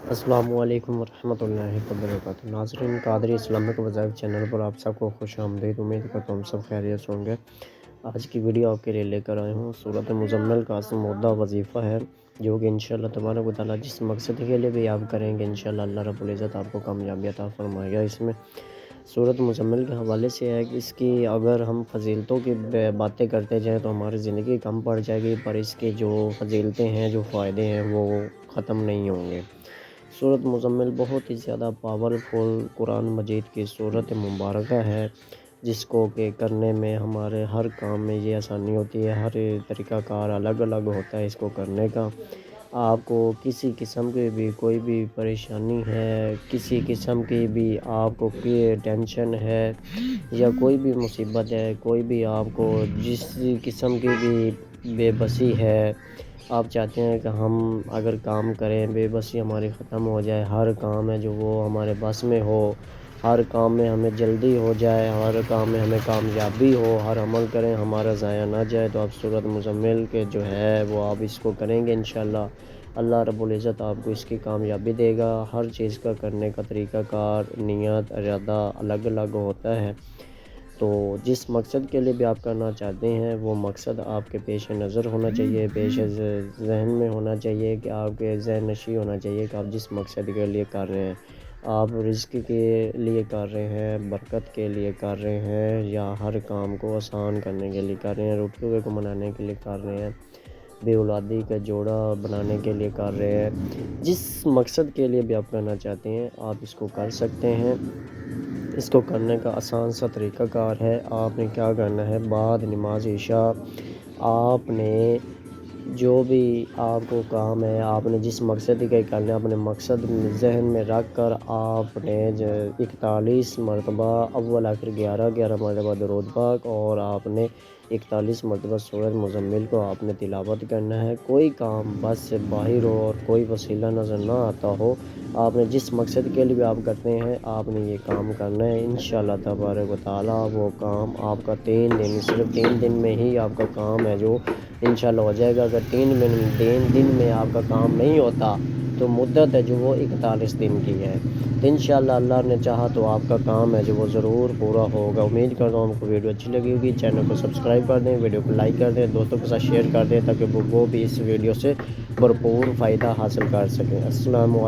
السلام علیکم ورحمۃ اللہ وبرکاتہ۔ ناظرین، قادری اسلامک وظائف چینل پر آپ سب کو خوش آمدید۔ امید کرتا ہوں سب خیریت سے ہوں گے۔ آج کی ویڈیو آپ کے لیے لے کر آئے ہوں سورۃ مزمل کا سمودہ وظیفہ ہے، جو کہ انشاءاللہ تبارک و تعالیٰ جس مقصد کے لیے بھی آپ کریں گے انشاءاللہ اللہ رب العزت آپ کو کامیابی عطا فرمائے گا۔ اس میں سورۃ مزمل کے حوالے سے ہے کہ اس کی اگر ہم فضیلتوں کی باتیں کرتے جائیں تو ہماری زندگی کم پڑ جائے گی، پر اس کے جو فضیلتیں ہیں، جو فائدے ہیں، وہ ختم نہیں ہوں گے۔ سورۃ مزمل بہت ہی زیادہ پاورفل قرآن مجید کی سورۃ مبارکہ ہے، جس کو کہ کرنے میں ہمارے ہر کام میں یہ آسانی ہوتی ہے۔ ہر طریقہ کار الگ الگ ہوتا ہے اس کو کرنے کا۔ آپ کو کسی قسم کی بھی کوئی بھی پریشانی ہے، کسی قسم کی بھی آپ کو ٹینشن ہے یا کوئی بھی مصیبت ہے، کوئی بھی آپ کو جس قسم کی بھی بے بسی ہے، آپ چاہتے ہیں کہ ہم اگر کام کریں بے بسی ہماری ختم ہو جائے، ہر کام ہے جو وہ ہمارے بس میں ہو، ہر کام میں ہمیں جلدی ہو جائے، ہر کام میں ہمیں کامیابی ہو، ہر عمل کریں ہمارا ضائع نہ جائے، تو آپ سورۃ مزمل کے جو ہے وہ آپ اس کو کریں گے انشاءاللہ اللہ رب العزت آپ کو اس کی کامیابی دے گا۔ ہر چیز کا کرنے کا طریقہ کار، نیت، ارادہ الگ الگ ہوتا ہے، تو جس مقصد کے لیے بھی آپ کرنا چاہتے ہیں وہ مقصد آپ کے پیش نظر ہونا چاہیے، پیش ذہن میں ہونا چاہیے، کہ آپ کے ذہن نشی ہونا چاہیے کہ آپ جس مقصد کے لیے کر رہے ہیں، آپ رزق کے لیے کر رہے ہیں، برکت کے لیے کر رہے ہیں، یا ہر کام کو آسان کرنے کے لیے کر رہے ہیں، روٹیوں کو منانے کے لیے کر رہے ہیں، بے اولادی کا جوڑا بنانے کے لیے کر رہے ہیں، جس مقصد کے لیے بھی آپ کرنا چاہتے ہیں آپ اس کو کر سکتے ہیں۔ اس کو کرنے کا آسان سا طریقہ کار ہے۔ آپ نے کیا کرنا ہے، بعد نماز عشاء آپ نے جو بھی آپ کو کام ہے، آپ نے جس مقصد کے کرنا ہے، اپنے مقصد ذہن میں رکھ کر آپ نے 41 مرتبہ اول آخر 11 مرتبہ درود پاک اور آپ نے 41 مرتبہ سورۃ مزمل کو آپ نے تلاوت کرنا ہے۔ کوئی کام بس سے باہر ہو اور کوئی وسیلہ نظر نہ آتا ہو، آپ نے جس مقصد کے لیے بھی آپ کرتے ہیں آپ نے یہ کام کرنا ہے انشاءاللہ تبارک و تعالیٰ۔ وہ کام آپ کا 3 دن، صرف 3 دن میں ہی آپ کا کام ہے جو انشاءاللہ ہو جائے گا۔ اگر 3 دن میں آپ کا کام نہیں ہوتا تو مدت ہے جو وہ 41 دن کی ہے، تو انشاءاللہ اللہ نے چاہا تو آپ کا کام ہے جو وہ ضرور پورا ہوگا۔ امید کرتا ہوں آپ کو ویڈیو اچھی لگی ہوگی، چینل کو سبسکرائب کر دیں، ویڈیو کو لائک کر دیں، دوستوں کے ساتھ شیئر کر دیں تاکہ وہ بھی اس ویڈیو سے بھرپور فائدہ حاصل کر سکیں۔ السلام علیکم۔